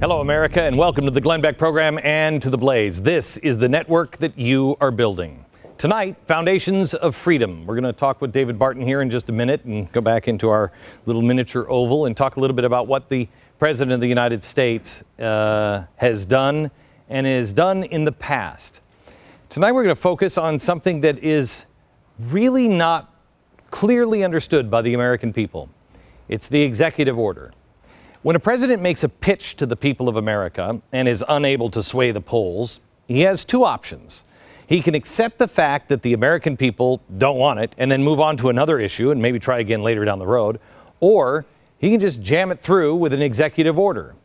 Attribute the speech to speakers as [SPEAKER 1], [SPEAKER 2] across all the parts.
[SPEAKER 1] Hello, America, and welcome to the Glenn Beck program and to The Blaze. This is the network that you are building. Tonight, Foundations of Freedom. We're going to talk with David Barton here in just a minute and go back into our little miniature oval and talk a little bit about what the President of the United States has done and has done in the past. Tonight, we're going to focus on something that is really not clearly understood by the American people. It's the executive order. When a president makes a pitch to the people of America and is unable to sway the polls, he has two options. He can accept the fact that the American people don't want it and then move on to another issue and maybe try again later down the road, or he can just jam it through with an executive order.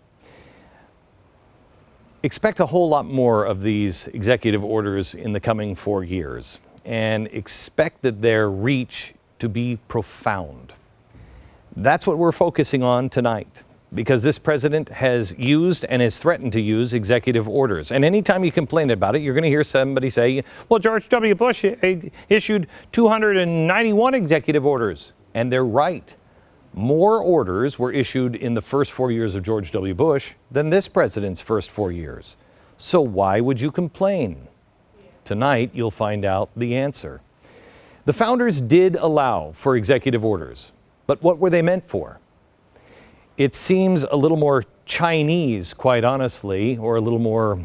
[SPEAKER 1] Expect a whole lot more of these executive orders in the coming 4 years, and expect that their reach to be profound. That's what we're focusing on tonight, because this president has used and has threatened to use executive orders. And anytime you complain about it, you're going to hear somebody say, well, George W. Bush issued 291 executive orders. And they're right. More orders were issued in the first 4 years of George W. Bush than this president's first 4 years. So why would you complain? Tonight, you'll find out the answer. The founders did allow for executive orders, but what were they meant for? It seems a little more Chinese, quite honestly, or a little more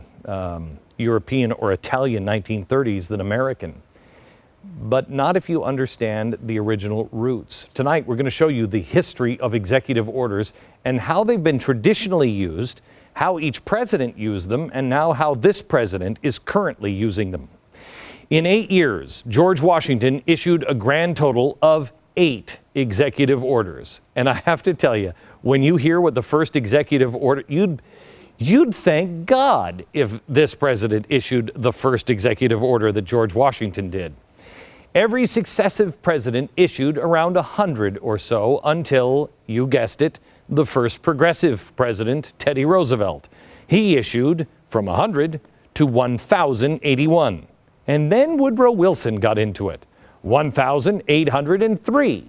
[SPEAKER 1] European or Italian 1930s than American. But not if you understand the original roots. Tonight, we're going to show you the history of executive orders and how they've been traditionally used, how each president used them, and now how this president is currently using them. In 8 years, George Washington issued a grand total of 8 executive orders. And I have to tell you, when you hear what the first executive order, you'd thank God if this president issued the first executive order that George Washington did. Every successive president issued around 100 or so until, you guessed it, the first progressive president, Teddy Roosevelt. He issued from 100 to 1,081. And then Woodrow Wilson got into it, 1,803.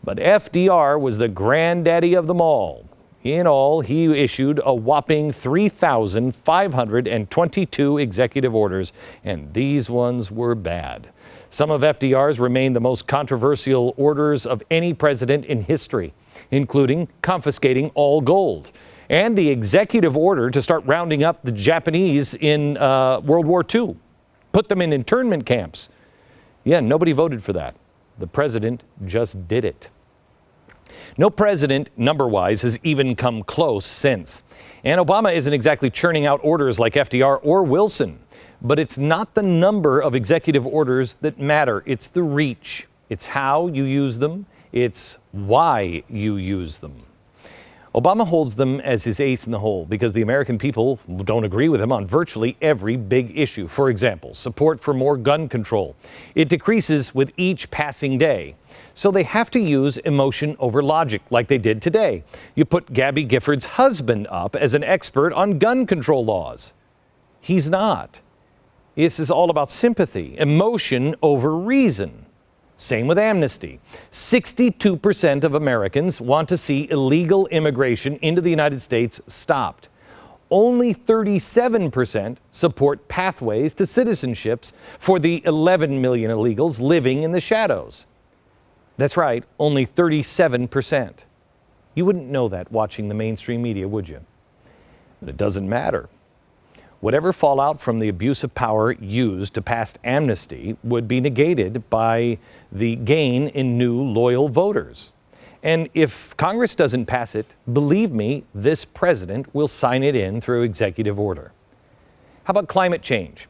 [SPEAKER 1] But FDR was the granddaddy of them all. In all, he issued a whopping 3,522 executive orders, and these ones were bad. Some of FDR's remain the most controversial orders of any president in history, including confiscating all gold, and the executive order to start rounding up the Japanese in World War II, put them in internment camps. Yeah, nobody voted for that. The president just did it. No president, number-wise, has even come close since. And Obama isn't exactly churning out orders like FDR or Wilson. But it's not the number of executive orders that matter. It's the reach. It's how you use them. It's why you use them. Obama holds them as his ace in the hole because the American people don't agree with him on virtually every big issue. For example, support for more gun control. It decreases with each passing day. So they have to use emotion over logic, like they did today. You put Gabby Gifford's husband up as an expert on gun control laws. He's not. This is all about sympathy, emotion over reason. Same with amnesty. 62% of Americans want to see illegal immigration into the United States stopped. Only 37% support pathways to citizenships for the 11 million illegals living in the shadows. That's right, only 37%. You wouldn't know that watching the mainstream media, would you? But it doesn't matter. Whatever fallout from the abuse of power used to pass amnesty would be negated by the gain in new loyal voters. And if Congress doesn't pass it, believe me, this president will sign it in through executive order. How about climate change?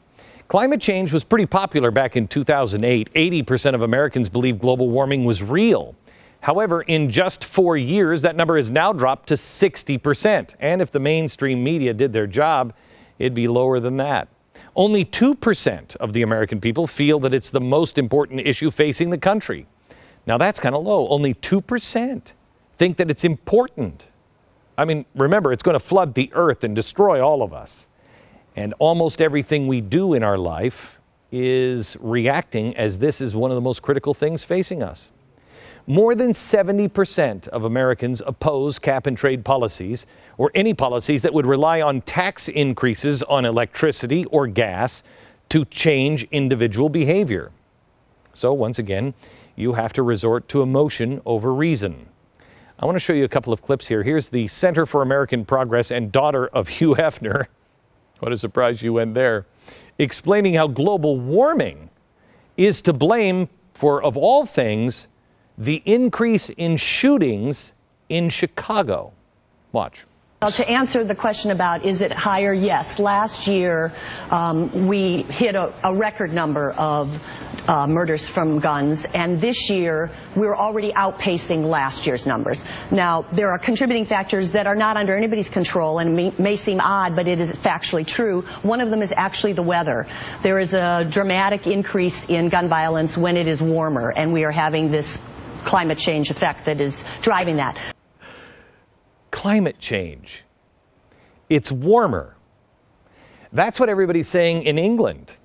[SPEAKER 1] Climate change was pretty popular back in 2008. 80% of Americans believed global warming was real. However, in just 4 years, that number has now dropped to 60%. And if the mainstream media did their job, it'd be lower than that. Only 2% of the American people feel that it's the most important issue facing the country. Now that's kind of low. Only 2% think that it's important. I mean, remember, it's going to flood the earth and destroy all of us. And almost everything we do in our life is reacting as this is one of the most critical things facing us. More than 70% of Americans oppose cap and trade policies or any policies that would rely on tax increases on electricity or gas to change individual behavior. So once again, you have to resort to emotion over reason. I want to show you a couple of clips here. Here's the Center for American Progress and daughter of Hugh Hefner. What a surprise you went there. Explaining how global warming is to blame for, of all things, the increase in shootings in Chicago. Watch.
[SPEAKER 2] Well, to answer the question about is it higher, yes. Last year, we hit a record number of murders from guns, and this year we're already outpacing last year's numbers. Now, there are contributing factors that are not under anybody's control and may seem odd, but it is factually true. One of them is actually the weather. There is a dramatic increase in gun violence when it is warmer, and we are having this climate change effect that is driving that.
[SPEAKER 1] Climate change. It's warmer. That's what everybody's saying in England.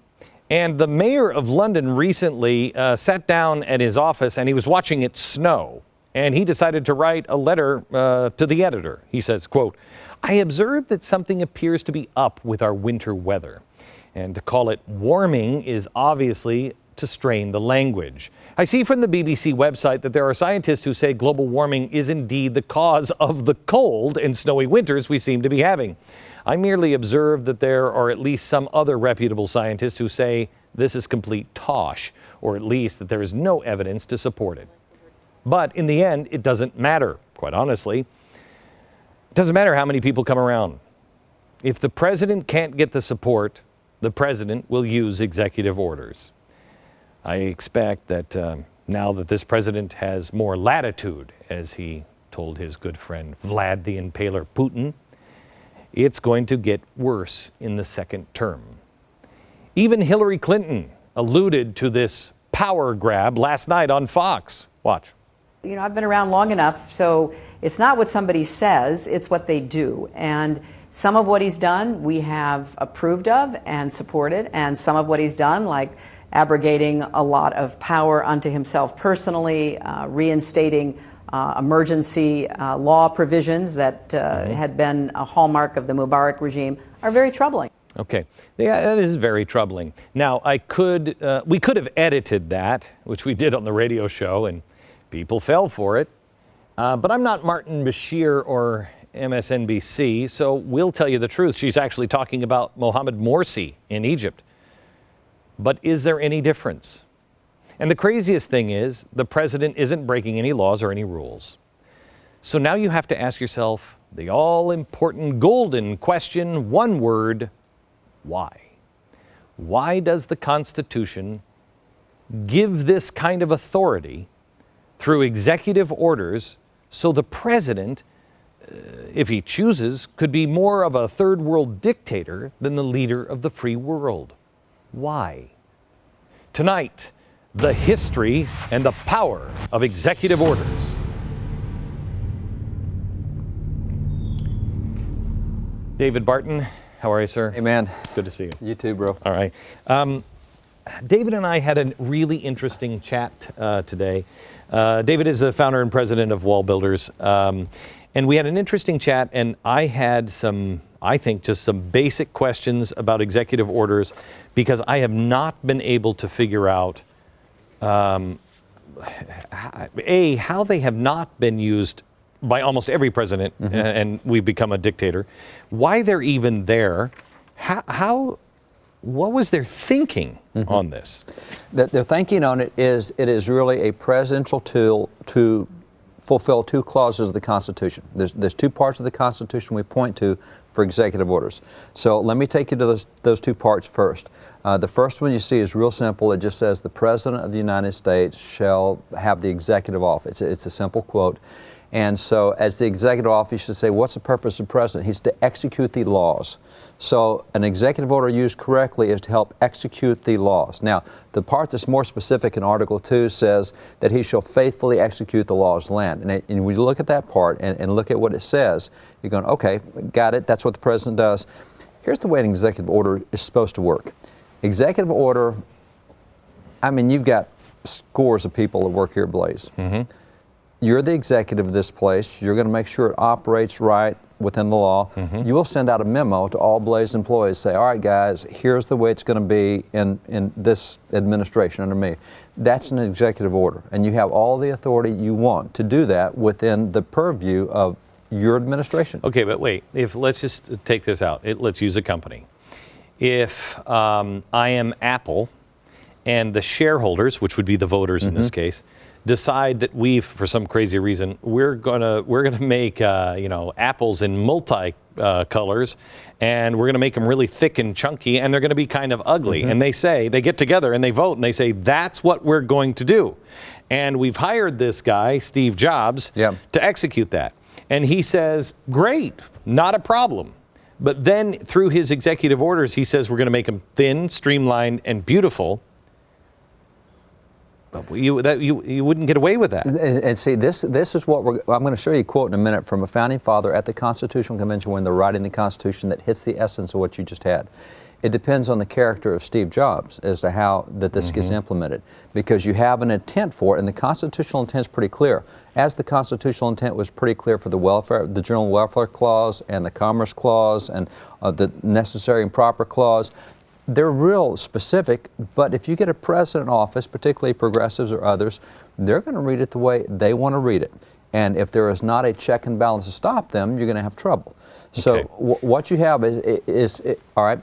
[SPEAKER 1] And the mayor of London recently sat down at his office and he was watching it snow. And he decided to write a letter to the editor. He says, quote, "I observed that something appears to be up with our winter weather. And to call it warming is obviously to strain the language. I see from the BBC website that there are scientists who say global warming is indeed the cause of the cold and snowy winters we seem to be having. I merely observe that there are at least some other reputable scientists who say this is complete tosh, or at least that there is no evidence to support it. But in the end, it doesn't matter, quite honestly. It doesn't matter how many people come around. If the president can't get the support, the president will use executive orders. I expect that now that this president has more latitude, as he told his good friend Vlad the Impaler Putin, it's going to get worse in the second term. Even Hillary Clinton alluded to this power grab last night on Fox. Watch.
[SPEAKER 3] You know, I've been around long enough, so it's not what somebody says, it's what they do. And some of what he's done we have approved of and supported, and some of what he's done, like abrogating a lot of power unto himself personally, reinstating emergency law provisions that had been a hallmark of the Mubarak regime, are very troubling.
[SPEAKER 1] Okay, yeah, that is very troubling. Now, we could have edited that, which we did on the radio show, and people fell for it. But I'm not Martin Bashir or MSNBC, so we'll tell you the truth. She's actually talking about Mohamed Morsi in Egypt. But is there any difference? And the craziest thing is the president isn't breaking any laws or any rules. So now you have to ask yourself the all-important golden question, one word, why? Why does the Constitution give this kind of authority through executive orders so the president, if he chooses, could be more of a third world dictator than the leader of the free world? Why? Tonight, the history and the power of executive orders. David Barton, how are you, sir?
[SPEAKER 4] Hey, man.
[SPEAKER 1] Good to see you.
[SPEAKER 4] You too, bro.
[SPEAKER 1] All right. David and I had a really interesting chat today. David is the founder and president of Wall Builders. And we had an interesting chat, and I had some basic questions about executive orders because I have not been able to figure out, how they have not been used by almost every president, and we've become a dictator, why they're even there, what was their thinking on this?
[SPEAKER 4] Their thinking on it is really a presidential tool to fulfill two clauses of the Constitution. There's two parts of the Constitution we point to for executive orders. So let me take you to those two parts first. The first one you see is real simple. It just says the President of the United States shall have the executive office. It's a simple quote. And so as the executive office, you should say, what's the purpose of the president? He's to execute the laws. So an executive order used correctly is to help execute the laws. Now, the part that's more specific in Article 2 says that he shall faithfully execute the laws of the land. And when you look at that part and look at what it says, you're going, okay, got it, that's what the president does. Here's the way an executive order is supposed to work. Executive order, I mean, you've got scores of people that work here at Blaze. you're the executive of this place. You're going to make sure it operates right within the law. You will send out a memo to all Blaze employees, say, all right, guys, here's the way it's going to be in this administration under me. That's an executive order, and you have all the authority you want to do that within the purview of your administration.
[SPEAKER 1] Okay, but wait, let's just take this out. Let's use a company. If I am Apple and the shareholders, which would be the voters in this case, decide that for some crazy reason, we're gonna make apples in multi colors, and we're gonna make them really thick and chunky, and they're gonna be kind of ugly. And they get together and they vote and they say that's what we're going to do, and we've hired this guy Steve Jobs to execute that, and he says great, not a problem. But then through his executive orders, he says we're going to make them thin, streamlined, and beautiful. You wouldn't get away with that.
[SPEAKER 4] And see, this is what I'm going to show you a quote in a minute from a founding father at the Constitutional Convention when they're writing the Constitution that hits the essence of what you just had. It depends on the character of Steve Jobs as to how that this gets implemented, because you have an intent for it, and the constitutional intent is pretty clear. As the constitutional intent was pretty clear for the General Welfare Clause and the Commerce Clause and the Necessary and Proper Clause. They're real specific, but if you get a president in office, particularly progressives or others, they're going to read it the way they want to read it. And if there is not a check and balance to stop them, you're going to have trouble. So what you have is all right,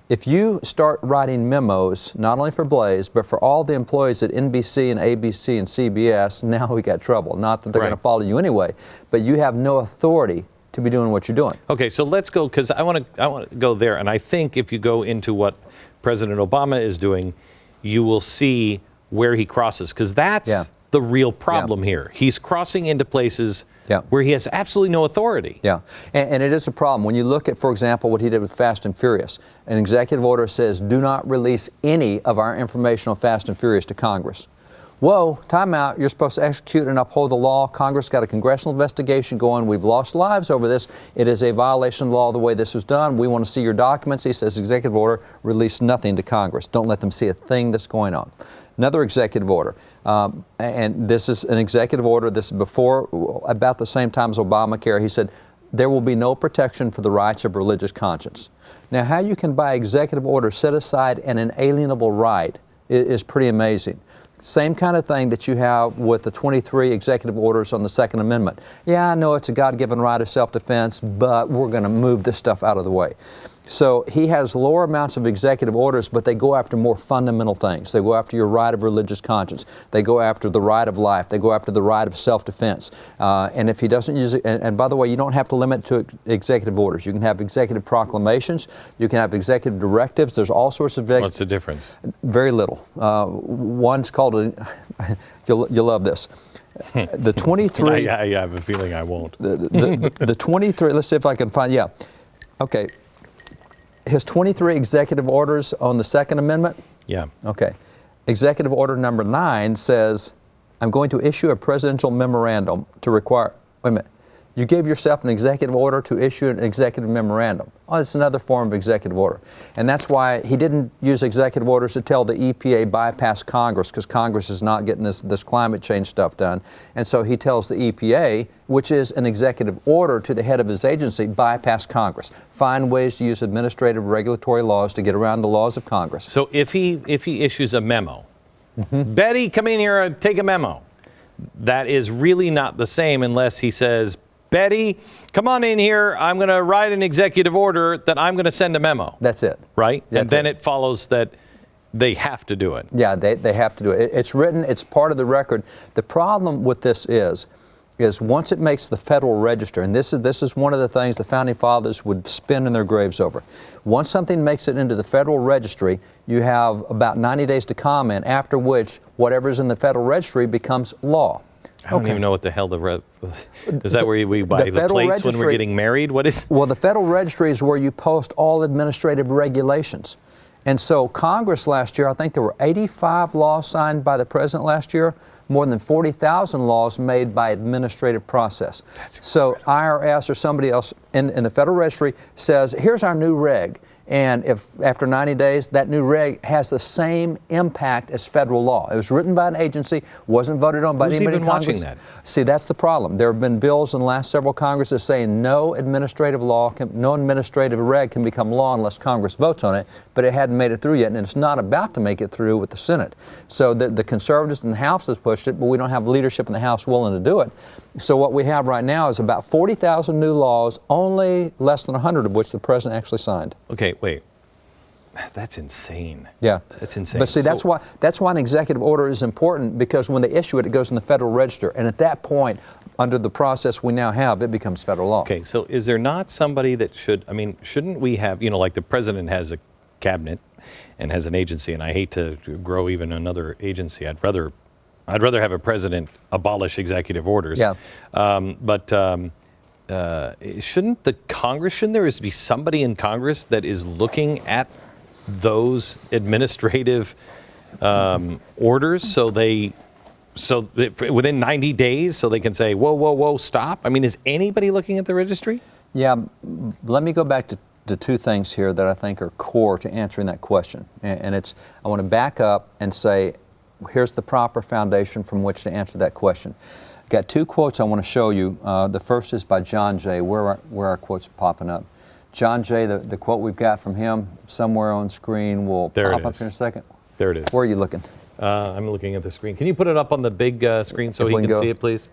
[SPEAKER 4] if you start writing memos, not only for Blaze, but for all the employees at NBC and ABC and CBS, now we got trouble. Not that they're going to follow you anyway, but you have no authority to be doing what you're doing.
[SPEAKER 1] Okay, so let's go, because I want to go there, and I think if you go into what President Obama is doing, you will see where he crosses, because that's the real problem here. He's crossing into places where he has absolutely no authority.
[SPEAKER 4] Yeah, and it is a problem. When you look at, for example, what he did with Fast and Furious, an executive order says, do not release any of our information on Fast and Furious to Congress. Whoa, time out. You're supposed to execute and uphold the law. Congress got a congressional investigation going. We've lost lives over this. It is a violation of the law the way this was done. We want to see your documents. He says, executive order, release nothing to Congress. Don't let them see a thing that's going on. Another executive order, and this is an executive order. This is before, about the same time as Obamacare. He said, there will be no protection for the rights of religious conscience. Now, how you can, by executive order, set aside an inalienable right is pretty amazing. Same kind of thing that you have with the 23 executive orders on the Second Amendment. Yeah, I know it's a God-given right of self-defense, but we're going to move this stuff out of the way. So he has lower amounts of executive orders, but they go after more fundamental things. They go after your right of religious conscience. They go after the right of life. They go after the right of self-defense. And if he doesn't use it, and by the way, you don't have to limit it to executive orders. You can have executive proclamations. You can have executive directives. There's all sorts of...
[SPEAKER 1] What's the difference?
[SPEAKER 4] Very little. One's called, you'll love this. The 23...
[SPEAKER 1] I have a feeling I won't.
[SPEAKER 4] The 23, let's see if I can find, okay. His 23 executive orders on the Second Amendment?
[SPEAKER 1] Yeah.
[SPEAKER 4] Okay. Executive order number 9 says, I'm going to issue a presidential memorandum to require, wait a minute, you gave yourself an executive order to issue an executive memorandum. Oh, it's another form of executive order. And that's why he didn't use executive orders to tell the EPA bypass Congress, because Congress is not getting this climate change stuff done. And so he tells the EPA, which is an executive order to the head of his agency, bypass Congress. Find ways to use administrative regulatory laws to get around the laws of Congress.
[SPEAKER 1] So if he issues a memo, Betty, come in here and take a memo. That is really not the same unless he says, Betty, come on in here. I'm going to write an executive order that I'm going to send a memo.
[SPEAKER 4] That's it.
[SPEAKER 1] Right? And then it follows that they have to do it.
[SPEAKER 4] Yeah, they have to do it. It's written. It's part of the record. The problem with this is once it makes the Federal Register, and this is one of the things the Founding Fathers would spin in their graves over. Once something makes it into the Federal Registry, you have about 90 days to comment, after which whatever's in the Federal Registry becomes law.
[SPEAKER 1] I don't even know what the hell is that where we buy the plates when we're getting married? What is?
[SPEAKER 4] Well, the Federal Registry is where you post all administrative regulations. And so Congress last year, I think there were 85 laws signed by the President last year, more than 40,000 laws made by administrative process. So IRS or somebody else in the Federal Registry says, here's our new reg. And if after 90 days, that new reg has the same impact as federal law. It was written by an agency, wasn't voted on by anybody in Congress.
[SPEAKER 1] Who's even watching that?
[SPEAKER 4] See, that's the problem. There have been bills in the last several Congresses saying no administrative reg can become law unless Congress votes on it, but it hadn't made it through yet, and it's not about to make it through with the Senate. So the conservatives in the House has pushed it, but we don't have leadership in the House willing to do it. So what we have right now is about 40,000 new laws, only less than 100 of which the president actually signed.
[SPEAKER 1] Okay, wait. That's insane.
[SPEAKER 4] Yeah.
[SPEAKER 1] That's insane.
[SPEAKER 4] But see, that's why an executive order is important, because when they issue it, it goes in the Federal Register. And at that point, under the process we now have, it becomes federal law.
[SPEAKER 1] Okay, so is there not somebody that shouldn't we have, like the president has a cabinet and has an agency, and I hate to grow even another agency. I'd rather have a president abolish executive orders.
[SPEAKER 4] Yeah.
[SPEAKER 1] Shouldn't there be somebody in Congress that is looking at those administrative orders so within 90 days so they can say, whoa, stop? I mean, is anybody looking at the registry?
[SPEAKER 4] Yeah, let me go back to two things here that I think are core to answering that question. And I want to back up and say, here's the proper foundation from which to answer that question. I've got two quotes I want to show you. The first is by John Jay. Where are our quotes popping up? John Jay, the quote we've got from him somewhere on screen will pop up here in a second.
[SPEAKER 1] There it is.
[SPEAKER 4] Where are you looking?
[SPEAKER 1] I'm looking at the screen. Can you put it up on the big screen so he can see it, please?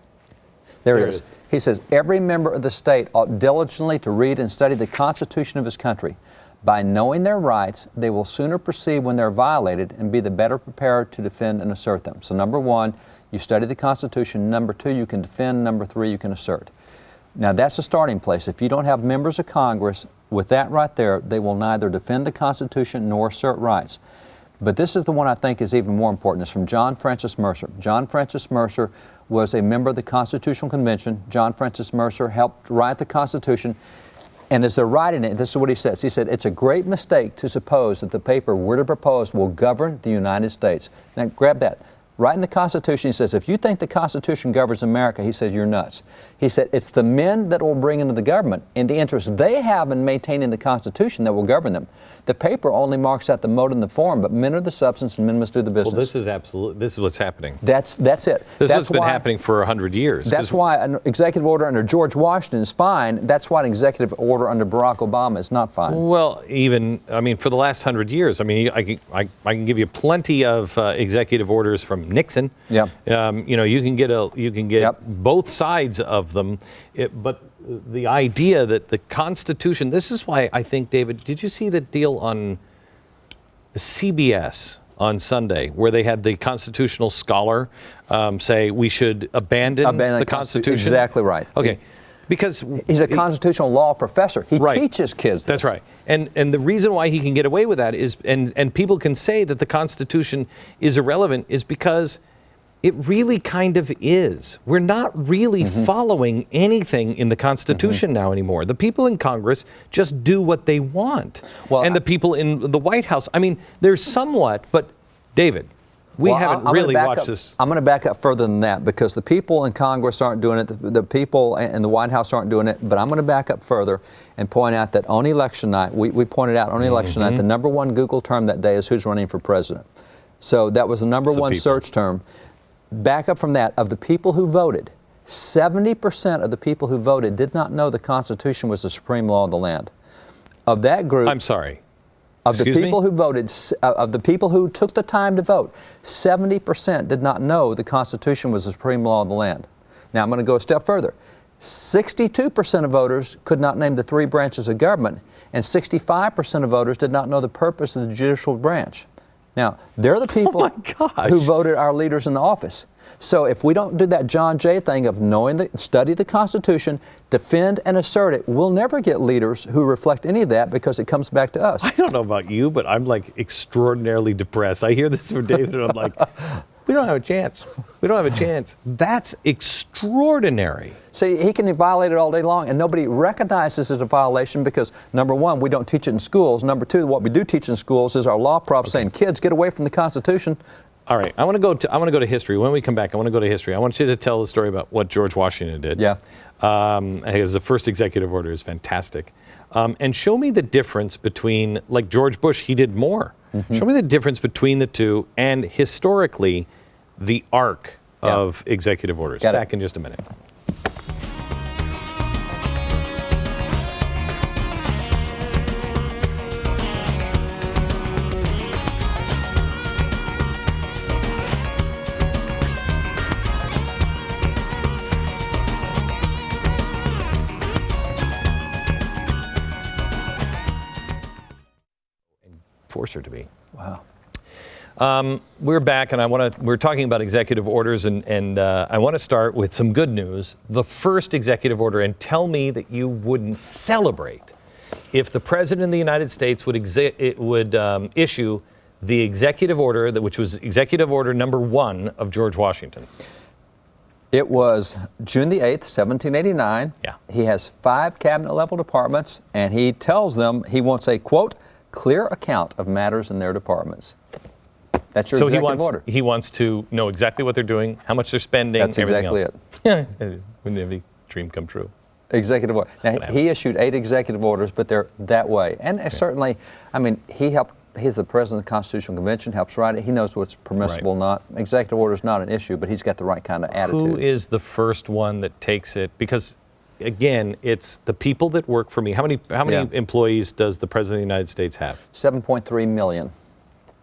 [SPEAKER 4] There it is. He says, every member of the state ought diligently to read and study the Constitution of his country. By knowing their rights, they will sooner perceive when they're violated and be the better prepared to defend and assert them. So number one, you study the Constitution. Number two, you can defend. Number three, you can assert. Now that's a starting place. If you don't have members of Congress with that right there, they will neither defend the Constitution nor assert rights. But this is the one I think is even more important. It's from John Francis Mercer. John Francis Mercer was a member of the Constitutional Convention. John Francis Mercer helped write the Constitution. And as they're writing it, this is what he says. He said, it's a great mistake to suppose that the paper we're to propose will govern the United States. Now grab that. Right in the Constitution, he says, if you think the Constitution governs America, he says, you're nuts. He said, it's the men that will bring into the government and the interest they have in maintaining the Constitution that will govern them. The paper only marks out the mode and the form, but men are the substance and men must do the business.
[SPEAKER 1] Well, this is what's happening.
[SPEAKER 4] That's it.
[SPEAKER 1] This is what's been happening for 100 years.
[SPEAKER 4] That's why an executive order under George Washington is fine. That's why an executive order under Barack Obama is not fine.
[SPEAKER 1] Well, for the last 100 years, I can give you plenty of executive orders from Nixon.
[SPEAKER 4] Yeah.
[SPEAKER 1] You can get both sides of them, but the idea that the Constitution, this is why I think, David, did you see the deal on CBS on Sunday where they had the constitutional scholar say we should abandon the Constitution?
[SPEAKER 4] Exactly right.
[SPEAKER 1] Okay. Because
[SPEAKER 4] he's a constitutional law professor. He teaches kids this.
[SPEAKER 1] That's right. And the reason why he can get away with that is, and people can say that the Constitution is irrelevant, is because it really kind of is. We're not really following anything in the Constitution now anymore. The people in Congress just do what they want. Well, and the people in the White House, they're somewhat, but David, we haven't really watched this.
[SPEAKER 4] I'm going to back up further than that, because the people in Congress aren't doing it, the people in the White House aren't doing it, but I'm going to back up further and point out that on election night, we pointed out on election night, the number one Google term that day is who's running for president. So that was the number one search term. Back up from that, of the people who voted, 70% of the people who voted did not know the Constitution was the supreme law of the land. Of that group...
[SPEAKER 1] I'm sorry.
[SPEAKER 4] Of the people who voted, of the people who took the time to vote, 70% did not know the Constitution was the supreme law of the land. Now I'm going to go a step further. 62% of voters could not name the three branches of government, and 65% of voters did not know the purpose of the judicial branch. Now, they're the people who voted our leaders in the office. So if we don't do that John Jay thing of study the Constitution, defend and assert it, we'll never get leaders who reflect any of that, because it comes back to us.
[SPEAKER 1] I don't know about you, but I'm extraordinarily depressed. I hear this from David and I'm like, we don't have a chance. We don't have a chance. That's extraordinary.
[SPEAKER 4] See, he can violate it all day long, and nobody recognizes it as a violation because, number one, we don't teach it in schools. Number two, what we do teach in schools is our law prof saying, kids, get away from the Constitution.
[SPEAKER 1] All right, I want to go to history. When we come back, I want to go to history. I want you to tell the story about what George Washington did.
[SPEAKER 4] Yeah.
[SPEAKER 1] Because the first executive order is fantastic. And show me the difference between, like George Bush, he did more. Show me the difference between the two and historically the arc of executive orders. Back in just a minute. Force her to be.
[SPEAKER 4] Wow.
[SPEAKER 1] We're back, and we're talking about executive orders, and I want to start with some good news. The first executive order, and tell me that you wouldn't celebrate if the President of the United States would issue the executive order, which was Executive Order number 1 of George Washington.
[SPEAKER 4] It was June the 8th, 1789.
[SPEAKER 1] Yeah.
[SPEAKER 4] He has 5 cabinet-level departments, and he tells them he wants a, quote, clear account of matters in their departments. That's your executive order.
[SPEAKER 1] He wants to know exactly what they're doing, how much they're spending.
[SPEAKER 4] That's exactly
[SPEAKER 1] it. Yeah. Wouldn't every dream come true?
[SPEAKER 4] Executive order. Now, he issued 8 executive orders, but they're that way. And certainly, I mean, he's the president of the Constitutional Convention, helps write it. He knows what's permissible, not. Executive order is not an issue, but he's got the right kind of attitude.
[SPEAKER 1] Who is the first one that takes it? Because again, it's the people that work for me. How many employees does the President of the United States have?
[SPEAKER 4] 7.3 million.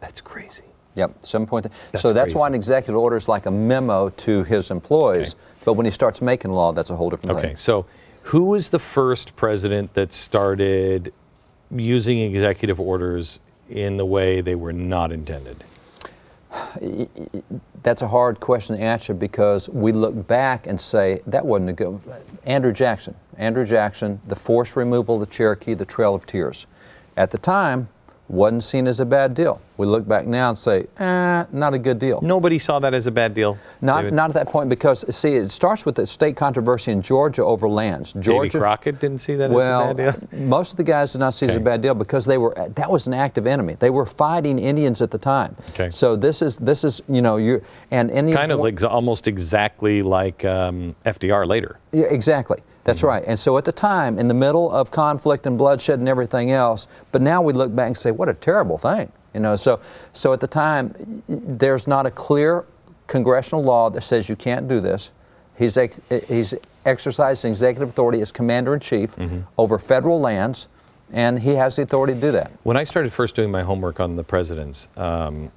[SPEAKER 1] That's crazy.
[SPEAKER 4] Yep, 7.3. So that's why an executive order is like a memo to his employees. Okay. But when he starts making law, that's a whole different thing.
[SPEAKER 1] Okay, so who was the first president that started using executive orders in the way they were not intended?
[SPEAKER 4] That's a hard question to answer because we look back and say, that wasn't a good... Andrew Jackson, the forced removal of the Cherokee, the Trail of Tears. At the time, wasn't seen as a bad deal. We look back now and say, not a good deal.
[SPEAKER 1] Nobody saw that as a bad deal?
[SPEAKER 4] Not at that point because, see, it starts with the state controversy in Georgia over lands.
[SPEAKER 1] Davy Crockett didn't see that as a bad deal?
[SPEAKER 4] Most of the guys did not see it as a bad deal because that was an active enemy. They were fighting Indians at the time.
[SPEAKER 1] Okay.
[SPEAKER 4] So this is and Indians...
[SPEAKER 1] Kind of like almost exactly like FDR later.
[SPEAKER 4] Yeah, exactly. That's right. And so at the time, in the middle of conflict and bloodshed and everything else, but now we look back and say, what a terrible thing. So at the time, there's not a clear congressional law that says you can't do this. He's exercising executive authority as commander-in-chief over federal lands, and he has the authority to do that.
[SPEAKER 1] When I started first doing my homework on the presidents, a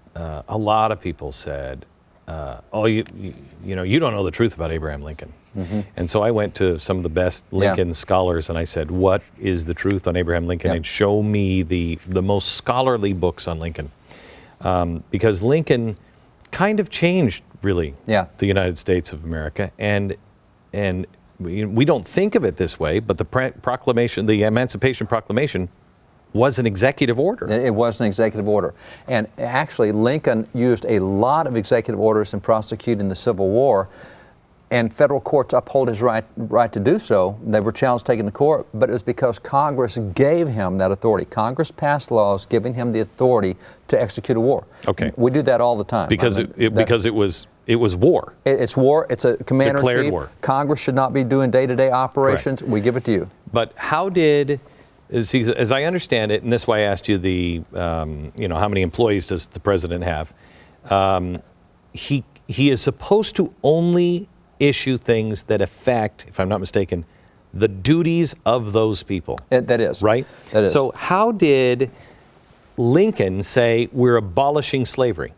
[SPEAKER 1] lot of people said, you don't know the truth about Abraham Lincoln. And so I went to some of the best Lincoln scholars and I said, what is the truth on Abraham Lincoln? And show me the most scholarly books on Lincoln. Because Lincoln kind of changed, really, the United States of America. And we don't think of it this way, but the Emancipation Proclamation was an executive order.
[SPEAKER 4] It was an executive order. And actually, Lincoln used a lot of executive orders in prosecuting the Civil War, and federal courts uphold his right to do so. They were challenged taken to court, but it was because Congress gave him that authority. Congress passed laws giving him the authority to execute a war.
[SPEAKER 1] Okay.
[SPEAKER 4] We do that all the time.
[SPEAKER 1] Because it was war.
[SPEAKER 4] It's war. It's a commander-in-chief.
[SPEAKER 1] Declared war.
[SPEAKER 4] Congress should not be doing day-to-day operations.
[SPEAKER 1] Correct.
[SPEAKER 4] We give it to you.
[SPEAKER 1] But how did... As I understand it, and this is why I asked you how many employees does the president have? He is supposed to only issue things that affect, if I'm not mistaken, the duties of those people.
[SPEAKER 4] That is.
[SPEAKER 1] Right?
[SPEAKER 4] That is.
[SPEAKER 1] So how did Lincoln say we're abolishing slavery?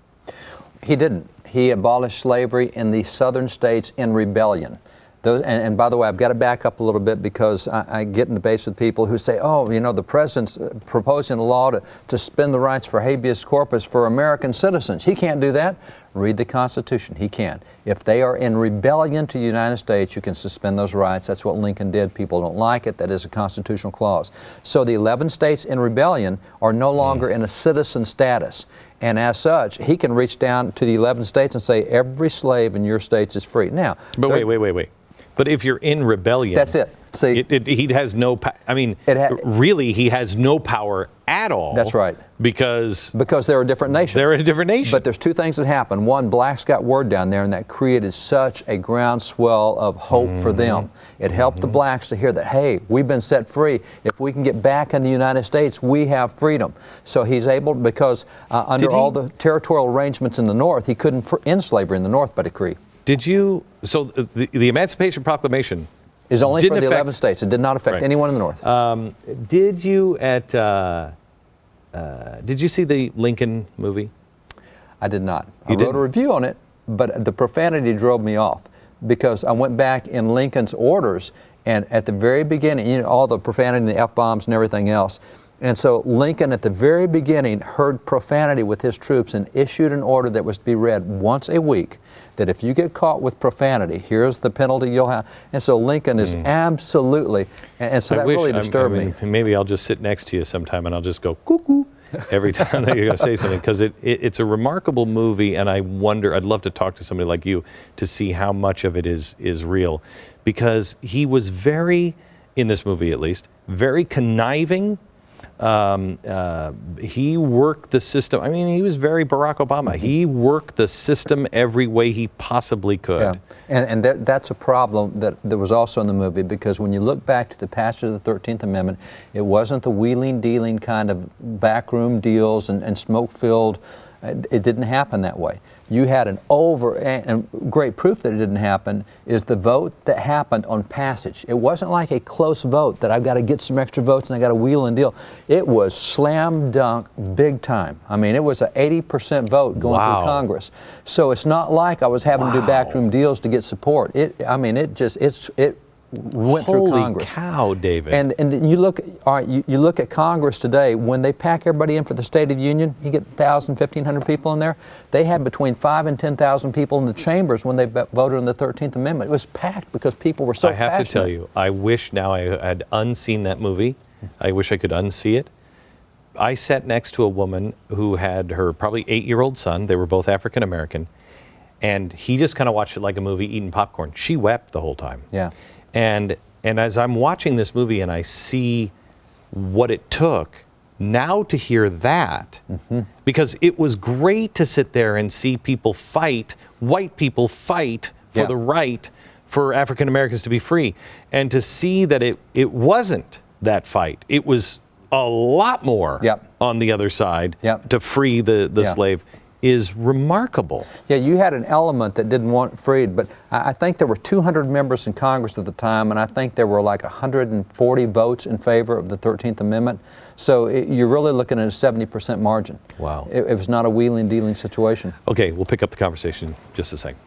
[SPEAKER 4] He didn't. He abolished slavery in the southern states in rebellion. And by the way, I've got to back up a little bit because I get in debates with people who say, the president's proposing a law to suspend the rights for habeas corpus for American citizens. He can't do that. Read the Constitution. He can. If they are in rebellion to the United States, you can suspend those rights. That's what Lincoln did. People don't like it. That is a constitutional clause. So the 11 states in rebellion are no longer in a citizen status. And as such, he can reach down to the 11 states and say, every slave in your states is free. Now,
[SPEAKER 1] but wait. But if you're in rebellion,
[SPEAKER 4] That's it. See,
[SPEAKER 1] he has no. I mean, really, he has no power at all.
[SPEAKER 4] That's right.
[SPEAKER 1] Because
[SPEAKER 4] they're a different nation.
[SPEAKER 1] They're a different nation.
[SPEAKER 4] But there's two things that happen. One, blacks got word down there, and that created such a groundswell of hope for them. It helped the blacks to hear that, hey, we've been set free. If we can get back in the United States, we have freedom. So he's able, because under all the territorial arrangements in the North, he couldn't end slavery in the North by decree.
[SPEAKER 1] Did you? So the Emancipation Proclamation
[SPEAKER 4] is only for the 11 states. It did not affect anyone in the North.
[SPEAKER 1] Did you did you see the Lincoln movie?
[SPEAKER 4] I did not. I wrote a review on it, but the profanity drove me off, because I went back in Lincoln's orders, and at the very beginning, you know, all the profanity and the F-bombs and everything else. And so Lincoln, at the very beginning, heard profanity with his troops and issued an order that was to be read once a week, that if you get caught with profanity, here's the penalty you'll have. And so Lincoln is absolutely, and so that really disturbed me.
[SPEAKER 1] Maybe I'll just sit next to you sometime and I'll just go cuckoo every time that you're going to say something, because it's a remarkable movie, and I wonder, I'd love to talk to somebody like you to see how much of it is real, because he was very, in this movie at least, very conniving. He worked the system. I mean, he was very Barack Obama. He worked the system every way he possibly could.
[SPEAKER 4] Yeah. And that's a problem that was also in the movie, because when you look back to the passage of the 13th Amendment, it wasn't the wheeling, dealing kind of backroom deals and smoke-filled. It didn't happen that way. You had and great proof that it didn't happen is the vote that happened on passage. It wasn't like a close vote that I've got to get some extra votes and I got to wheel and deal. It was slam dunk, big time. I mean, it was an 80% vote going through Congress. So it's not like I was having to do backroom deals to get support. It went through Congress.
[SPEAKER 1] Holy cow, David!
[SPEAKER 4] And you look, all right, you look at Congress today. When they pack everybody in for the State of the Union, you get 1,000, 1,500 people in there. They had between 5,000 and 10,000 people in the chambers when they voted on the 13th Amendment. It was packed because people were so passionate.
[SPEAKER 1] I have to tell you, I wish now I had unseen that movie. I wish I could unsee it. I sat next to a woman who had her probably 8-year-old son. They were both African American, and he just kind of watched it like a movie, eating popcorn. She wept the whole time.
[SPEAKER 4] Yeah.
[SPEAKER 1] And as I'm watching this movie and I see what it took now to hear that, because it was great to sit there and see people fight, white people fight for the right for African Americans to be free, and to see that it wasn't that fight. It was a lot more on the other side to free the slave. Is remarkable.
[SPEAKER 4] Yeah, you had an element that didn't want freed, but I think there were 200 members in Congress at the time, and I think there were like 140 votes in favor of the 13th Amendment. So you're really looking at a 70% margin.
[SPEAKER 1] Wow.
[SPEAKER 4] It was not a wheeling, dealing situation.
[SPEAKER 1] Okay, we'll pick up the conversation in just a second.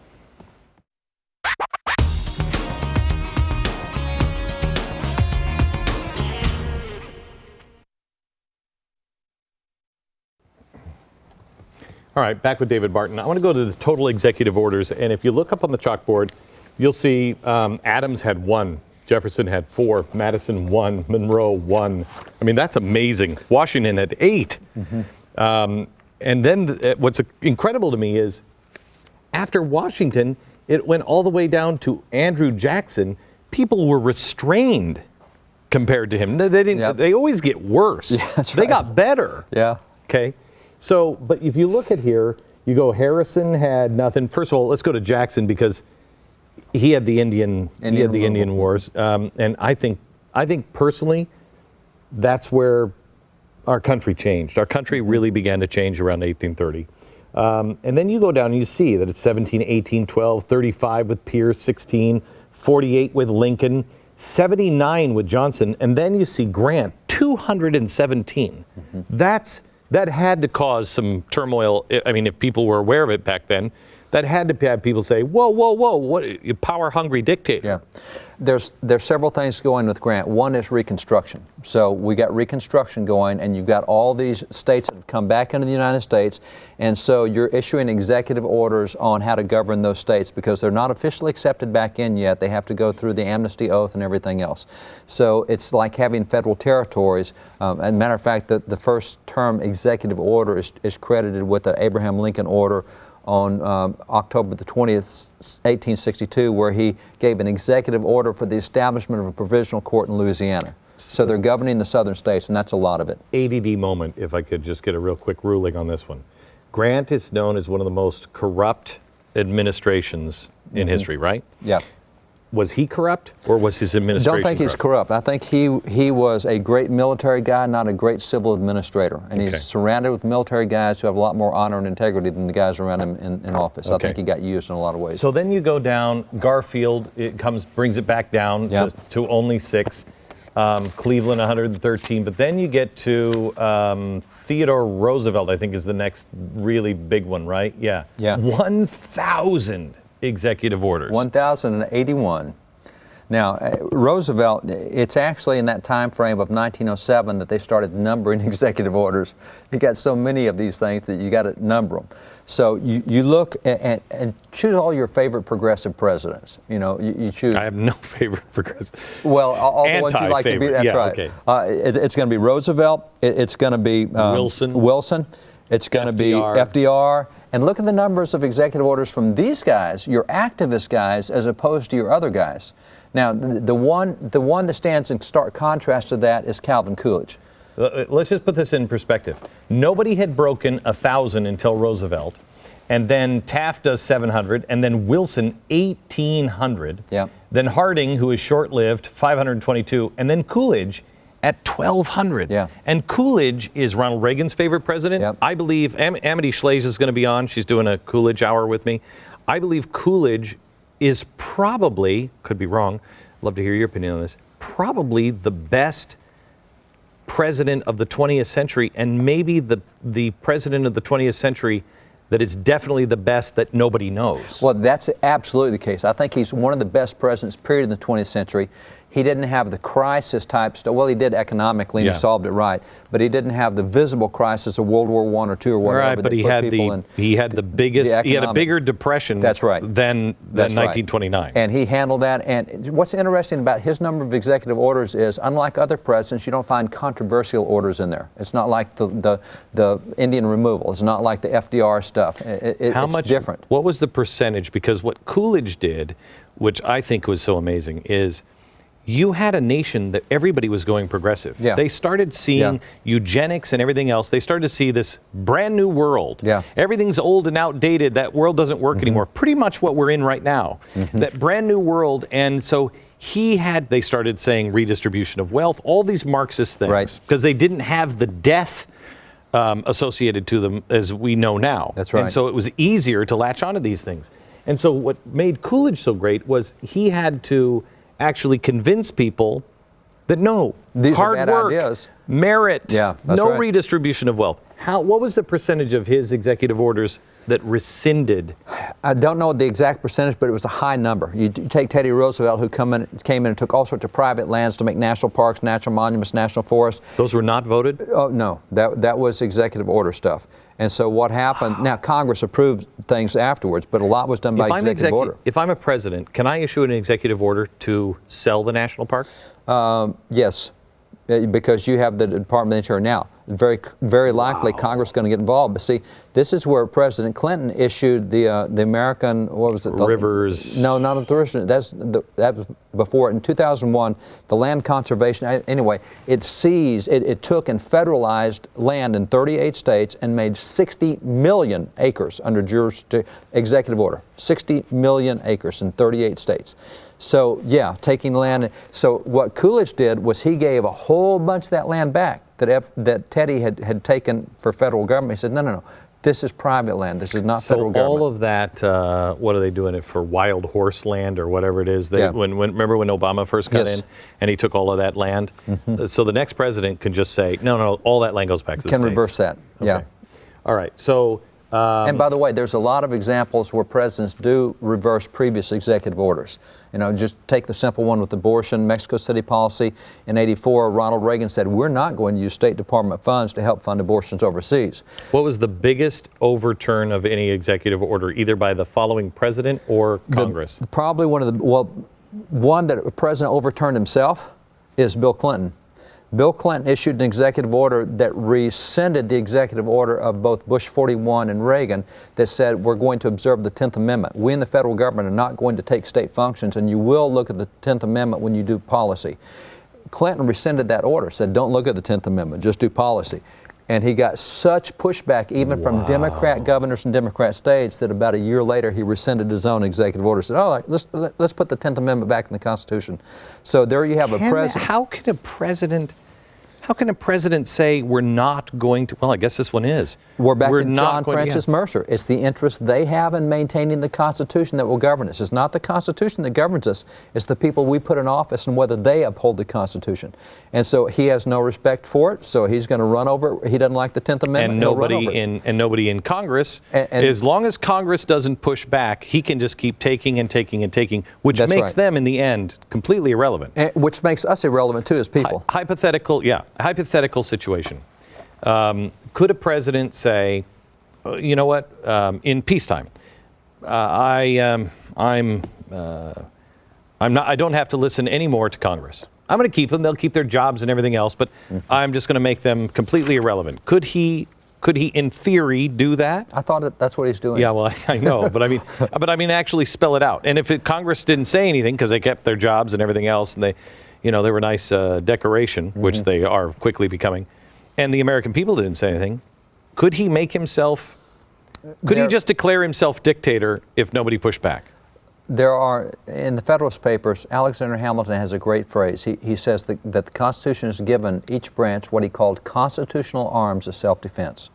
[SPEAKER 1] All right, back with David Barton. I want to go to the total executive orders, and if you look up on the chalkboard, you'll see Adams had 1, Jefferson had 4, Madison 1, Monroe 1. I mean, that's amazing. Washington had 8. And then what's incredible to me is after Washington, it went all the way down to Andrew Jackson. People were restrained compared to him. They didn't. They always get worse.
[SPEAKER 4] Yeah, that's
[SPEAKER 1] they
[SPEAKER 4] right.
[SPEAKER 1] got better.
[SPEAKER 4] Yeah.
[SPEAKER 1] Okay. So, but if you look at here, you go Harrison had nothing. First of all, let's go to Jackson because he had the Indian Wars, and I think personally, that's where our country changed. Our country really began to change around 1830. And then you go down and you see that it's 17, 18, 12, 35 with Pierce, 16, 48 with Lincoln, 79 with Johnson, and then you see Grant, 217. That had to cause some turmoil. I mean, if people were aware of it back then, that had to have people say, whoa, what, you power-hungry dictator.
[SPEAKER 4] Yeah. There's several things going with Grant. One is Reconstruction. So we got Reconstruction going, and you've got all these states that have come back into the United States, and so you're issuing executive orders on how to govern those states because they're not officially accepted back in yet. They have to go through the amnesty oath and everything else. So it's like having federal territories. As a matter of fact, the first term executive order is credited with the Abraham Lincoln order on October the 20th, 1862, where he gave an executive order for the establishment of a provisional court in Louisiana. So they're governing the southern states, and that's a lot of it.
[SPEAKER 1] ADD moment, if I could just get a real quick ruling on this one. Grant is known as one of the most corrupt administrations in history, right?
[SPEAKER 4] Yeah.
[SPEAKER 1] Was he corrupt, or was his administration
[SPEAKER 4] Don't think he's corrupt. I think he was a great military guy, not a great civil administrator. And he's surrounded with military guys who have a lot more honor and integrity than the guys around him in office. I think he got used in a lot of ways.
[SPEAKER 1] So then you go down, Garfield, brings it back down to only 6. Cleveland 113, but then you get to Theodore Roosevelt, I think is the next really big one, right? Yeah. 1,000 executive orders.
[SPEAKER 4] 1,081. Now, Roosevelt, it's actually in that time frame of 1907 that they started numbering executive orders. You got so many of these things that you got to number them. So you look and choose all your favorite progressive presidents. You know, you choose.
[SPEAKER 1] I have no favorite progressive.
[SPEAKER 4] Well, all the ones you like to be. That's right.
[SPEAKER 1] Okay.
[SPEAKER 4] It's going to be Roosevelt. It's going to be Wilson. It's going to be FDR. And look at the numbers of executive orders from these guys, your activist guys, as opposed to your other guys. Now, the one that stands in stark contrast to that is Calvin Coolidge.
[SPEAKER 1] Let's just put this in perspective. Nobody had broken 1,000 until Roosevelt, and then Taft does 700, and then Wilson 1,800.
[SPEAKER 4] Yeah.
[SPEAKER 1] Then Harding, who is short-lived, 522, and then Coolidge at 1,200.
[SPEAKER 4] Yeah.
[SPEAKER 1] And Coolidge is Ronald Reagan's favorite president.
[SPEAKER 4] Yep.
[SPEAKER 1] I believe Amity Schleys is going to be on. She's doing a Coolidge hour with me. I believe Coolidge is probably, could be wrong, love to hear your opinion on this, probably the best president of the 20th century, and maybe the president of the 20th century that is definitely the best that nobody knows.
[SPEAKER 4] Well, that's absolutely the case. I think he's one of the best presidents, period, in the 20th century. He didn't have the crisis type stuff. Well, he did economically, and he solved it right. But he didn't have the visible crisis of World War I or II or whatever.
[SPEAKER 1] Right, but he had the biggest, he had a bigger depression.
[SPEAKER 4] That's right.
[SPEAKER 1] Than 1929.
[SPEAKER 4] Right. And he handled that. And what's interesting about his number of executive orders is, unlike other presidents, you don't find controversial orders in there. It's not like the Indian removal. It's not like the FDR stuff. It's different.
[SPEAKER 1] What was the percentage? Because what Coolidge did, which I think was so amazing, is you had a nation that everybody was going progressive.
[SPEAKER 4] Yeah.
[SPEAKER 1] They started seeing eugenics and everything else. They started to see this brand new world.
[SPEAKER 4] Yeah.
[SPEAKER 1] Everything's old and outdated. That world doesn't work anymore. Pretty much what we're in right now. That brand new world. And so they started saying redistribution of wealth, all these Marxist things.
[SPEAKER 4] Right.
[SPEAKER 1] Because they didn't have the death associated to them as we know now.
[SPEAKER 4] That's right.
[SPEAKER 1] And so it was easier to latch onto these things. And so what made Coolidge so great was he had to actually convince people that
[SPEAKER 4] these
[SPEAKER 1] hard
[SPEAKER 4] are bad
[SPEAKER 1] work,
[SPEAKER 4] ideas.
[SPEAKER 1] Merit,
[SPEAKER 4] no
[SPEAKER 1] redistribution of wealth. What was the percentage of his executive orders that rescinded?
[SPEAKER 4] I don't know the exact percentage, but it was a high number. You take Teddy Roosevelt, who came in and took all sorts of private lands to make national parks, national monuments, national forests.
[SPEAKER 1] Those were not voted?
[SPEAKER 4] Oh, no. That was executive order stuff. And so what happened, now Congress approved things afterwards, but a lot was done by executive order.
[SPEAKER 1] If I'm a president, can I issue an executive order to sell the national parks?
[SPEAKER 4] Yes, because you have the Department of the Interior now. Very, very likely Congress is going to get involved. But see, this is where President Clinton issued the American, what was it?
[SPEAKER 1] Rivers.
[SPEAKER 4] No, not the rivers. That was before. In 2001, the land conservation, anyway, it took and federalized land in 38 states and made 60 million acres under executive order. 60 million acres in 38 states. So, yeah, taking land. So what Coolidge did was he gave a whole bunch of that land back that Teddy had taken for federal government. He said, no, this is private land. This is not federal government.
[SPEAKER 1] So all of that, what are they doing it for? Wild horse land or whatever it is? Remember when Obama first got in and he took all of that land? So the next president can just say, no, all that land goes back to the states.
[SPEAKER 4] Can reverse that, yeah.
[SPEAKER 1] All right, so...
[SPEAKER 4] and by the way, there's a lot of examples where presidents do reverse previous executive orders. You know, just take the simple one with abortion, Mexico City policy. In '84, Ronald Reagan said, we're not going to use State Department funds to help fund abortions overseas.
[SPEAKER 1] What was the biggest overturn of any executive order, either by the following president or Congress?
[SPEAKER 4] Probably one that a president overturned himself is Bill Clinton. Bill Clinton issued an executive order that rescinded the executive order of both Bush 41 and Reagan that said we're going to observe the 10th Amendment. We in the federal government are not going to take state functions, and you will look at the 10th Amendment when you do policy. Clinton rescinded that order, said don't look at the 10th Amendment, just do policy. And he got such pushback even from Democrat governors and Democrat states that about a year later he rescinded his own executive order, said, oh, let's put the 10th Amendment back in the Constitution. So there you have a president.
[SPEAKER 1] How can a president say we're not going to? Well, I guess this one is.
[SPEAKER 4] We're back to John Francis Mercer. It's the interest they have in maintaining the Constitution that will govern us. It's not the Constitution that governs us. It's the people we put in office and whether they uphold the Constitution. And so he has no respect for it, so he's going to run over it. He doesn't like the 10th Amendment.
[SPEAKER 1] And nobody in Congress, as long as Congress doesn't push back, he can just keep taking and taking and taking, which makes them, in the end, completely irrelevant.
[SPEAKER 4] Which makes us irrelevant, too, as people.
[SPEAKER 1] Hypothetical situation. Could a president say, you know what, in peacetime, I don't have to listen anymore to Congress. I'm going to keep them. They'll keep their jobs and everything else, but I'm just going to make them completely irrelevant. Could he, in theory, do that?
[SPEAKER 4] I thought that's what he's doing.
[SPEAKER 1] Yeah, well, I know, but I mean, actually spell it out. And if Congress didn't say anything because they kept their jobs and everything else, and they were a nice decoration, which they are quickly becoming, and the American people didn't say anything, could he make himself? Could he just declare himself dictator if nobody pushed back?
[SPEAKER 4] There are, in the Federalist Papers, Alexander Hamilton has a great phrase. He says that the Constitution has given each branch what he called constitutional arms of self-defense.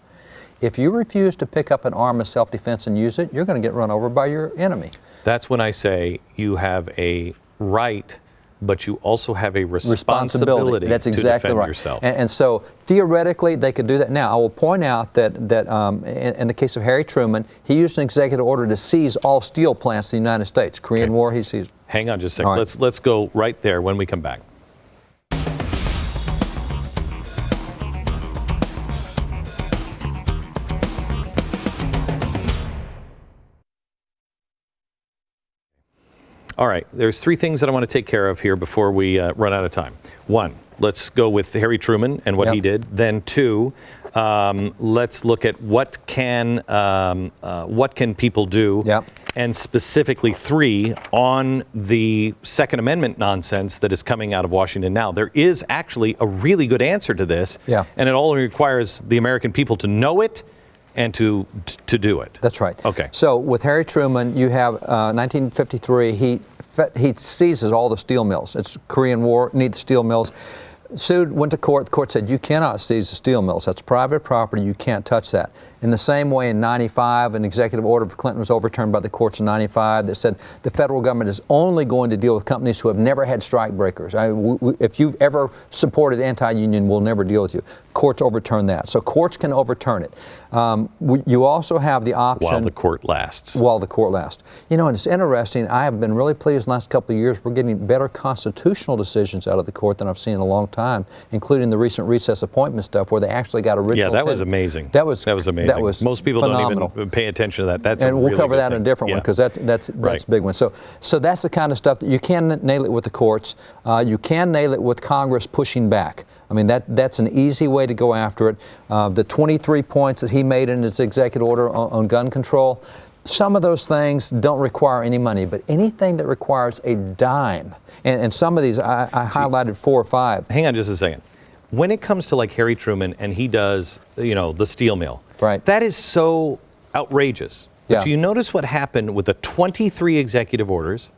[SPEAKER 4] If you refuse to pick up an arm of self-defense and use it, you're going to get run over by your enemy.
[SPEAKER 1] That's when I say you have a right, but you also have a responsibility.
[SPEAKER 4] That's exactly
[SPEAKER 1] to defend
[SPEAKER 4] right.
[SPEAKER 1] yourself.
[SPEAKER 4] And so theoretically, they could do that. Now, I will point out that in the case of Harry Truman, he used an executive order to seize all steel plants in the United States. Korean War, he seized.
[SPEAKER 1] Hang on just a second. Right. Let's go right there when we come back. All right, there's three things that I want to take care of here before we run out of time. One, let's go with Harry Truman and what he did. Then two, let's look at what can people do. And specifically three, on the Second Amendment nonsense that is coming out of Washington now. There is actually a really good answer to this. And it only requires the American people to know it and to do it.
[SPEAKER 4] That's right.
[SPEAKER 1] Okay.
[SPEAKER 4] So with Harry Truman, you have 1953. He seizes all the steel mills. It's Korean War. Need the steel mills. Sued, went to court. The court said you cannot seize the steel mills. That's private property. You can't touch that. In the same way, in '95, an executive order of Clinton was overturned by the courts in '95 that said the federal government is only going to deal with companies who have never had strike breakers. If you've ever supported anti-union, we'll never deal with you. Courts overturn that. So courts can overturn it. You also have the option.
[SPEAKER 1] While the court lasts.
[SPEAKER 4] While the court lasts. You know, and it's interesting. I have been really pleased in the last couple of years. We're getting better constitutional decisions out of the court than I've seen in a long time, including the recent recess appointment stuff where they actually got original.
[SPEAKER 1] Yeah, that was amazing.
[SPEAKER 4] That was
[SPEAKER 1] amazing.
[SPEAKER 4] That was
[SPEAKER 1] most people
[SPEAKER 4] phenomenal.
[SPEAKER 1] Don't even pay attention to that.
[SPEAKER 4] And we'll cover that in a different one because that's a big one. So that's the kind of stuff that you can nail it with the courts. You can nail it with Congress pushing back. I mean, that's an easy way to go after it. The 23 points that he made in his executive order on gun control, some of those things don't require any money, but anything that requires a dime, and some of these I highlighted 4 or 5.
[SPEAKER 1] Hang on just a second. When it comes to like Harry Truman and he does, the steel mill, that is so outrageous. But you notice what happened with the 23 executive orders.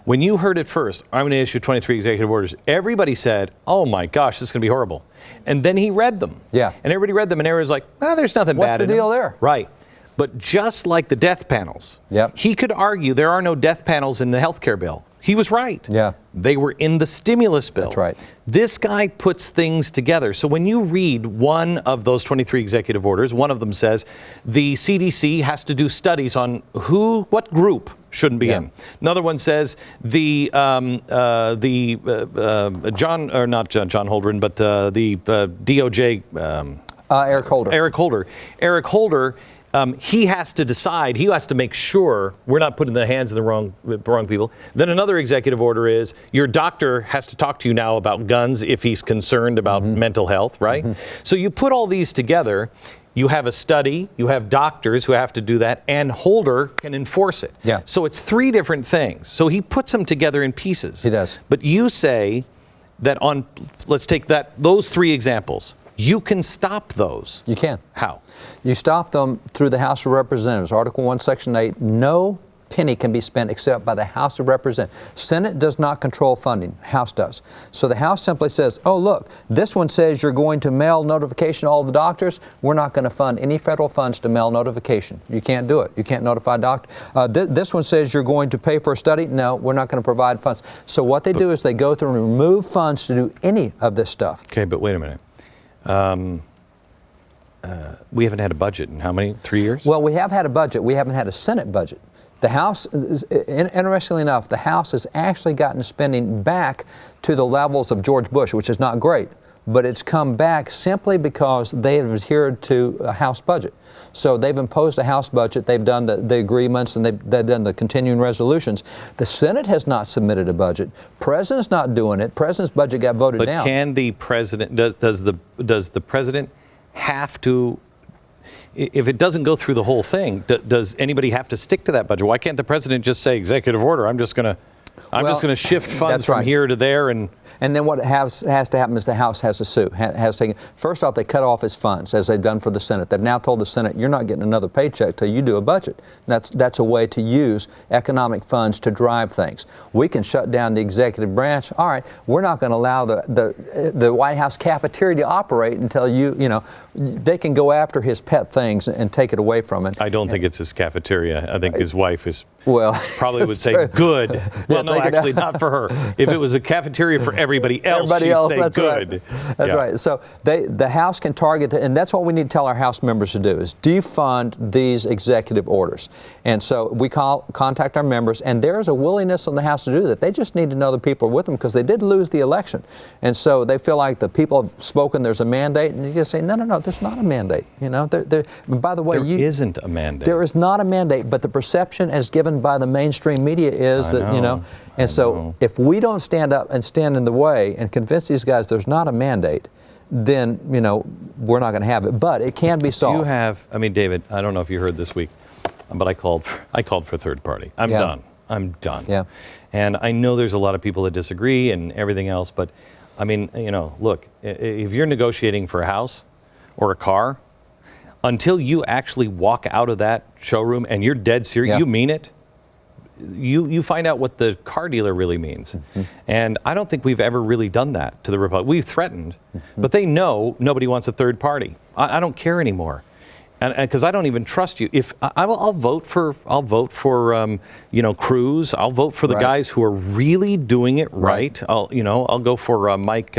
[SPEAKER 1] When you heard it first, I'm going to issue 23 executive orders, everybody said, oh my gosh, this is going to be horrible. And then he read them. And everybody read them and everybody was like, there's nothing bad in them.
[SPEAKER 4] What's the deal there?
[SPEAKER 1] Right. But just like the death panels, he could argue there are no death panels in the health care bill. He was right. They were in the stimulus bill.
[SPEAKER 4] That's right.
[SPEAKER 1] This guy puts things together. So when you read one of those 23 executive orders, one of them says the CDC has to do studies on what group shouldn't be in. Another one says the John Holdren, but the DOJ
[SPEAKER 4] Eric Holder.
[SPEAKER 1] Eric Holder he has to decide, he has to make sure we're not putting the hands of the wrong people. Then another executive order is your doctor has to talk to you now about guns if he's concerned about mental health, right? So you put all these together, you have a study, you have doctors who have to do that, and Holder can enforce it.
[SPEAKER 4] Yeah.
[SPEAKER 1] So it's three different things. So he puts them together in pieces.
[SPEAKER 4] He does.
[SPEAKER 1] But you say that let's take those three examples. You can stop those.
[SPEAKER 4] You can.
[SPEAKER 1] How?
[SPEAKER 4] You stop them through the House of Representatives. Article 1, Section 8, no penny can be spent except by the House of Representatives. Senate does not control funding. House does. So the House simply says, oh, look, this one says you're going to mail notification to all the doctors. We're not going to fund any federal funds to mail notification. You can't do it. You can't notify doctors. This one says you're going to pay for a study. No, we're not going to provide funds. So what they do is they go through and remove funds to do any of this stuff.
[SPEAKER 1] Okay, but wait a minute. We haven't had a budget in how many? 3 years?
[SPEAKER 4] Well, we have had a budget. We haven't had a Senate budget. The House, interestingly enough, the House has actually gotten spending back to the levels of George Bush, which is not great, but it's come back simply because they have adhered to a House budget. So they've imposed a House budget, they've done the agreements, and they've done the continuing resolutions. The Senate has not submitted a budget. President's not doing it. President's budget got voted down.
[SPEAKER 1] But can the president, does the president have to, if it doesn't go through the whole thing, does anybody have to stick to that budget? Why can't the president just say executive order? I'm just going to shift funds from here to there,
[SPEAKER 4] and then what has to happen is the House has to sue. First off, they cut off his funds, as they've done for the Senate. They've now told the Senate, you're not getting another paycheck till you do a budget. That's a way to use economic funds to drive things. We can shut down the executive branch. All right, we're not going to allow the White House cafeteria to operate until they can go after his pet things and take it away from it.
[SPEAKER 1] I don't think it's his cafeteria. I think his wife probably would say
[SPEAKER 4] true.
[SPEAKER 1] Good. Well, no, actually not for her. If it was a cafeteria for everybody else, she'd say
[SPEAKER 4] that's
[SPEAKER 1] good.
[SPEAKER 4] Right. That's right. So the House can target, and that's what we need to tell our House members to do, is defund these executive orders. And so we contact our members, and there is a willingness on the House to do that. They just need to know the people are with them, because they did lose the election. And so they feel like the people have spoken, there's a mandate, and you just say, no, there's not a mandate. By the way,
[SPEAKER 1] there isn't a mandate.
[SPEAKER 4] There is not a mandate, but the perception as given by the mainstream media is and so if we don't stand up and stand in the way and convince these guys there's not a mandate, then we're not going to have it. But it can be solved.
[SPEAKER 1] David, I don't know if you heard this week, but I called for third party. I'm done.
[SPEAKER 4] Yeah.
[SPEAKER 1] And I know there's a lot of people that disagree and everything else, but look, if you're negotiating for a house or a car, until you actually walk out of that showroom and you're dead serious, you mean it, you find out what the car dealer really means. And I don't think we've ever really done that to the Republicans. We've threatened, but they know nobody wants a third party. I don't care anymore, and because I don't even trust you. If I'll vote for Cruz. I'll vote for the guys who are really doing it right. I'll go for Mike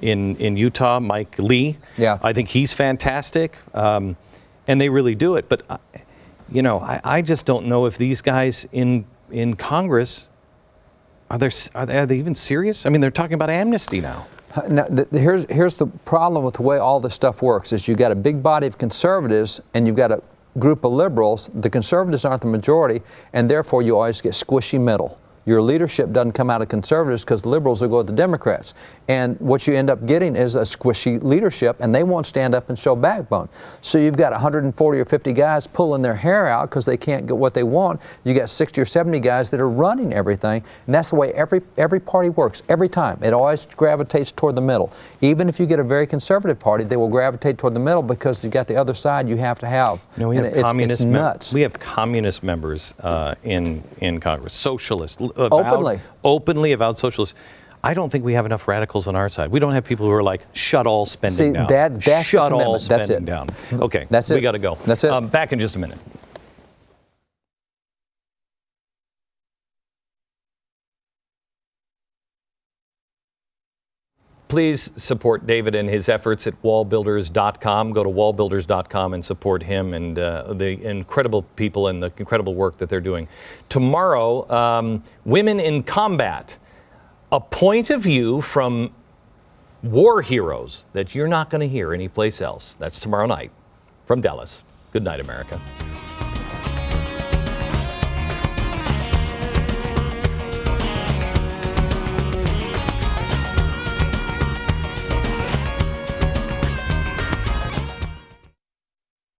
[SPEAKER 1] in Utah, Mike Lee. Yeah, I think he's fantastic, and they really do it. But I just don't know if these guys in Congress are they even serious? I mean, they're talking about amnesty now.
[SPEAKER 4] Now, here's the problem with the way all this stuff works: is you got a big body of conservatives and you've got a group of liberals. The conservatives aren't the majority, and therefore you always get squishy middle. Your leadership doesn't come out of conservatives because liberals will go with the Democrats. And what you end up getting is a squishy leadership, and they won't stand up and show backbone. So you've got 140 or 50 guys pulling their hair out because they can't get what they want. You got 60 or 70 guys that are running everything. And that's the way every party works, every time. It always gravitates toward the middle. Even if you get a very conservative party, they will gravitate toward the middle because you've got the other side you have to have.
[SPEAKER 1] We have
[SPEAKER 4] it's nuts.
[SPEAKER 1] We have communist members in Congress, socialists.
[SPEAKER 4] Openly
[SPEAKER 1] avowed socialists. I don't think we have enough radicals on our side. We don't have people who are like, shut all spending down.
[SPEAKER 4] That's
[SPEAKER 1] shut all spending down. Okay,
[SPEAKER 4] that's it.
[SPEAKER 1] We got to go.
[SPEAKER 4] That's it.
[SPEAKER 1] Back in just a minute. Please support David and his efforts at wallbuilders.com. Go to wallbuilders.com and support him and the incredible people and the incredible work that they're doing. Tomorrow, Women in Combat, a point of view from war heroes that you're not going to hear anyplace else. That's tomorrow night from Dallas. Good night, America.